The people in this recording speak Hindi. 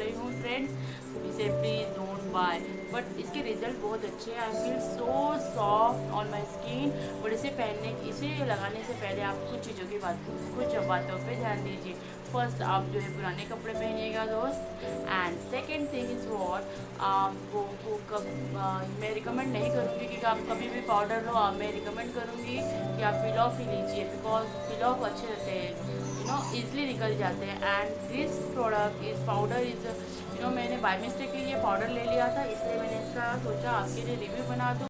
रही हूँ फ्रेंड्स, इसे प्लीज़ डोंट बाय। बट इसके रिजल्ट बहुत अच्छे हैं। I feel so soft on my skin. But इसे लगाने से पहले आप कुछ बातों पे ध्यान दीजिए। फर्स्ट, आप जो है पुराने कपड़े पहनिएगा दोस्त। And second thing is what, आपको मैं रिकमेंड नहीं करूँगी कि आप कभी भी पाउडर लो। मैं रिकमेंड करूँगी कि आप पिल ऑफ ही लीजिए, बिकॉज पिल ऑफ अच्छे रहते हैं, ईजिली निकल जाते हैं। And this product is powder is मैंने बाय मिस्टेक ये पाउडर ले लिया था, इसलिए मैंने इसका सोचा आपके लिए रिव्यू बना दूँ।